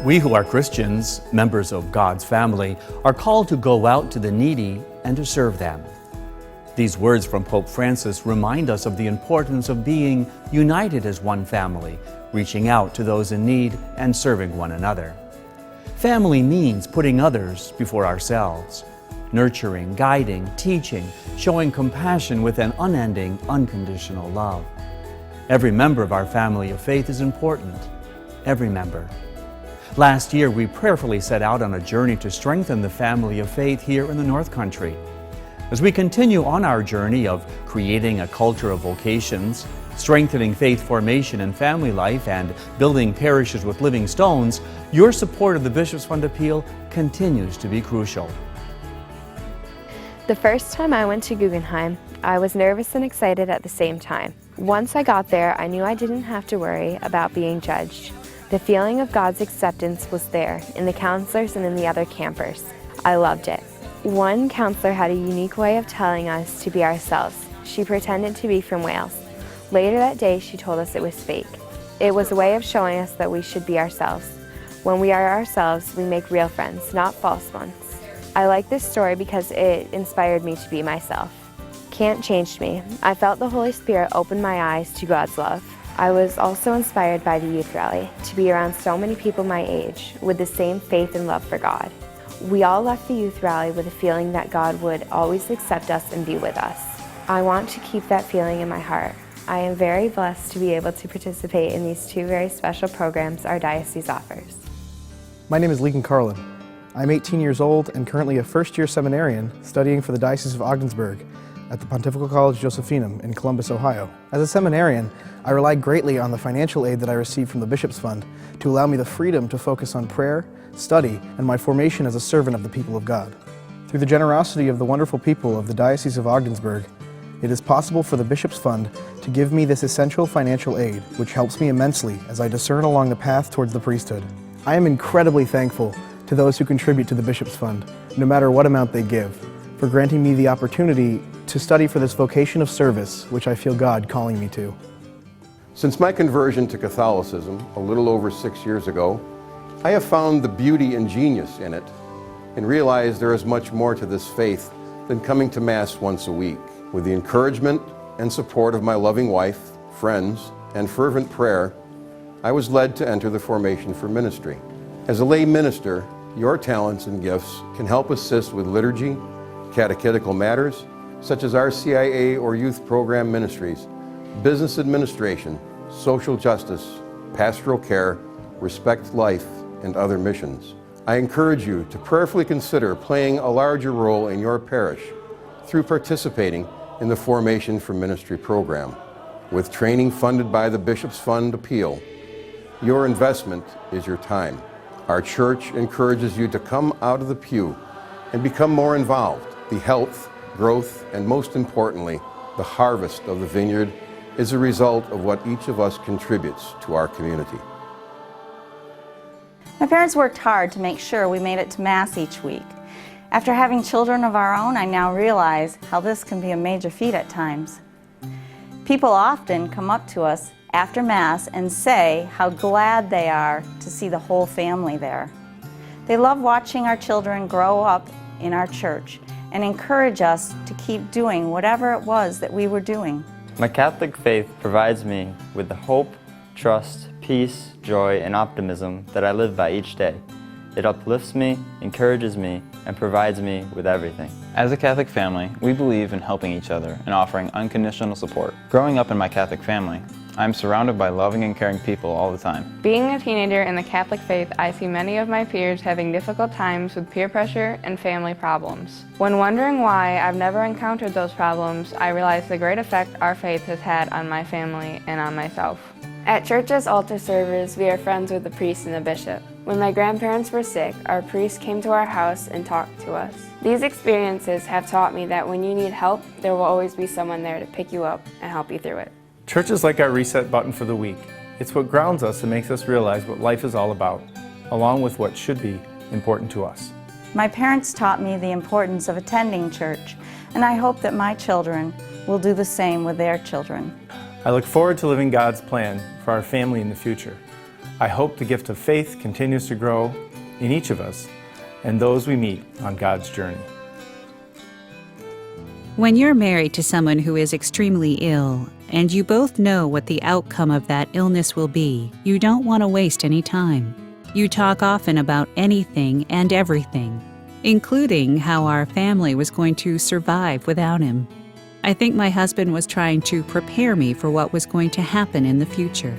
We who are Christians, members of God's family, are called to go out to the needy and to serve them. These words from Pope Francis remind us of the importance of being united as one family, reaching out to those in need and serving one another. Family means putting others before ourselves, nurturing, guiding, teaching, showing compassion with an unending, unconditional love. Every member of our family of faith is important. Every member. Last year, we prayerfully set out on a journey to strengthen the family of faith here in the North Country. As we continue on our journey of creating a culture of vocations, strengthening faith formation and family life, and building parishes with living stones, your support of the Bishop's Fund Appeal continues to be crucial. The first time I went to Guggenheim, I was nervous and excited at the same time. Once I got there, I knew I didn't have to worry about being judged. The feeling of God's acceptance was there in the counselors and in the other campers. I loved it. One counselor had a unique way of telling us to be ourselves. She pretended to be from Wales. Later that day, she told us it was fake. It was a way of showing us that we should be ourselves. When we are ourselves, we make real friends, not false ones. I like this story because it inspired me to be myself. Camp changed me. I felt the Holy Spirit open my eyes to God's love. I was also inspired by the youth rally, to be around so many people my age with the same faith and love for God. We all left the youth rally with a feeling that God would always accept us and be with us. I want to keep that feeling in my heart. I am very blessed to be able to participate in these two very special programs our diocese offers. My name is Legan Carlin. I'm 18 years old and currently a first-year seminarian studying for the Diocese of Ogdensburg at the Pontifical College Josephinum in Columbus, Ohio. As a seminarian, I rely greatly on the financial aid that I receive from the Bishop's Fund to allow me the freedom to focus on prayer, study, and my formation as a servant of the people of God. Through the generosity of the wonderful people of the Diocese of Ogdensburg, it is possible for the Bishop's Fund to give me this essential financial aid, which helps me immensely as I discern along the path towards the priesthood. I am incredibly thankful to those who contribute to the Bishop's Fund, no matter what amount they give, for granting me the opportunity to study for this vocation of service, which I feel God calling me to. Since my conversion to Catholicism a little over 6 years ago, I have found the beauty and genius in it and realized there is much more to this faith than coming to Mass once a week. With the encouragement and support of my loving wife, friends, and fervent prayer, I was led to enter the formation for ministry. As a lay minister, your talents and gifts can help assist with liturgy, catechetical matters, such as RCIA or youth program ministries, business administration, social justice, pastoral care, respect life, and other missions. I encourage you to prayerfully consider playing a larger role in your parish through participating in the Formation for Ministry program. With training funded by the Bishop's Fund Appeal, your investment is your time. Our church encourages you to come out of the pew and become more involved. The health, growth, and most importantly, the harvest of the vineyard is a result of what each of us contributes to our community. My parents worked hard to make sure we made it to Mass each week. After having children of our own, I now realize how this can be a major feat at times. People often come up to us after Mass and say how glad they are to see the whole family there. They love watching our children grow up in our church and encourage us to keep doing whatever it was that we were doing. My Catholic faith provides me with the hope, trust, peace, joy, and optimism that I live by each day. It uplifts me, encourages me, and provides me with everything. As a Catholic family, we believe in helping each other and offering unconditional support. Growing up in my Catholic family, I'm surrounded by loving and caring people all the time. Being a teenager in the Catholic faith, I see many of my peers having difficult times with peer pressure and family problems. When wondering why I've never encountered those problems, I realize the great effect our faith has had on my family and on myself. At church as altar servers, we are friends with the priest and the bishop. When my grandparents were sick, our priest came to our house and talked to us. These experiences have taught me that when you need help, there will always be someone there to pick you up and help you through it. Church is like our reset button for the week. It's what grounds us and makes us realize what life is all about, along with what should be important to us. My parents taught me the importance of attending church, and I hope that my children will do the same with their children. I look forward to living God's plan for our family in the future. I hope the gift of faith continues to grow in each of us and those we meet on God's journey. When you're married to someone who is extremely ill, and you both know what the outcome of that illness will be, you don't want to waste any time. You talk often about anything and everything, including how our family was going to survive without him. I think my husband was trying to prepare me for what was going to happen in the future.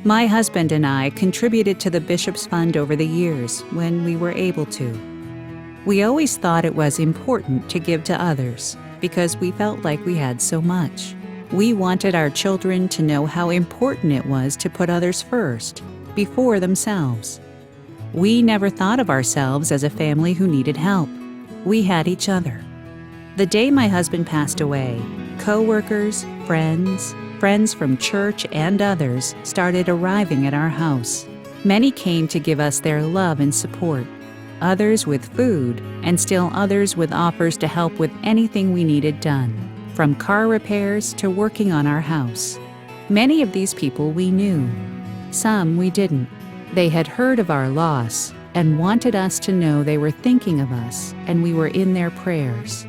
My husband and I contributed to the Bishop's Fund over the years when we were able to. We always thought it was important to give to others because we felt like we had so much. We wanted our children to know how important it was to put others first, before themselves. We never thought of ourselves as a family who needed help. We had each other. The day my husband passed away, co-workers, friends from church and others started arriving at our house. Many came to give us their love and support, others with food, and still others with offers to help with anything we needed done, from car repairs to working on our house. Many of these people we knew. Some we didn't. They had heard of our loss and wanted us to know they were thinking of us and we were in their prayers.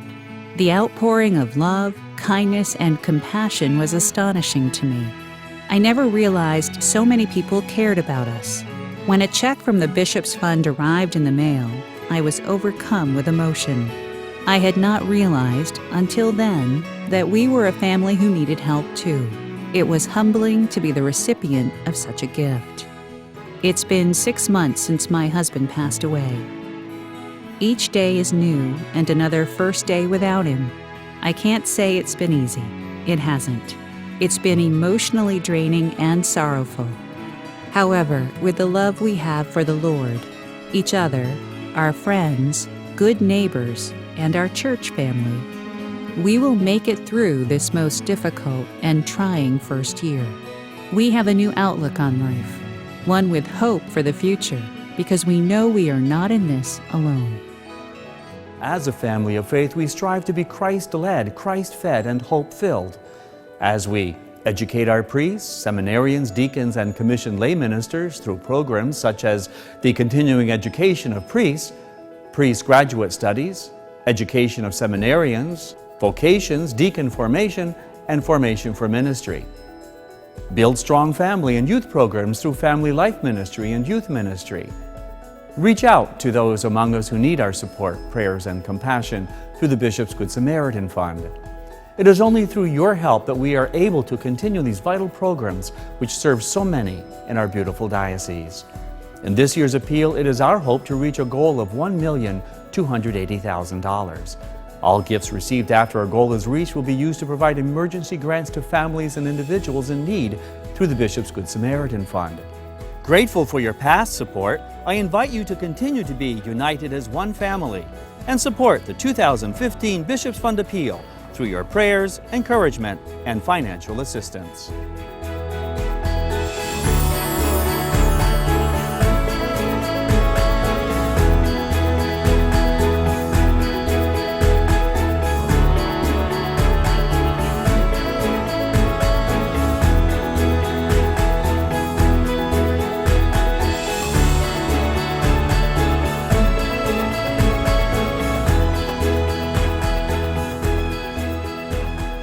The outpouring of love, kindness, and compassion was astonishing to me. I never realized so many people cared about us. When a check from the Bishop's Fund arrived in the mail, I was overcome with emotion. I had not realized, until then, that we were a family who needed help too. It was humbling to be the recipient of such a gift. It's been 6 months since my husband passed away. Each day is new and another first day without him. I can't say it's been easy. It hasn't. It's been emotionally draining and sorrowful. However, with the love we have for the Lord, each other, our friends, good neighbors, and our church family, we will make it through this most difficult and trying first year. We have a new outlook on life, one with hope for the future, because we know we are not in this alone. As a family of faith, we strive to be Christ-led, Christ-fed, and hope-filled. As we educate our priests, seminarians, deacons, and commissioned lay ministers through programs such as the continuing education of priests, priest graduate studies, education of seminarians, vocations, deacon formation, and formation for ministry. Build strong family and youth programs through family life ministry and youth ministry. Reach out to those among us who need our support, prayers, and compassion through the Bishop's Good Samaritan Fund. It is only through your help that we are able to continue these vital programs which serve so many in our beautiful diocese. In this year's appeal, it is our hope to reach a goal of $1,280,000. All gifts received after our goal is reached will be used to provide emergency grants to families and individuals in need through the Bishop's Good Samaritan Fund. Grateful for your past support, I invite you to continue to be united as one family and support the 2015 Bishop's Fund Appeal through your prayers, encouragement, and financial assistance.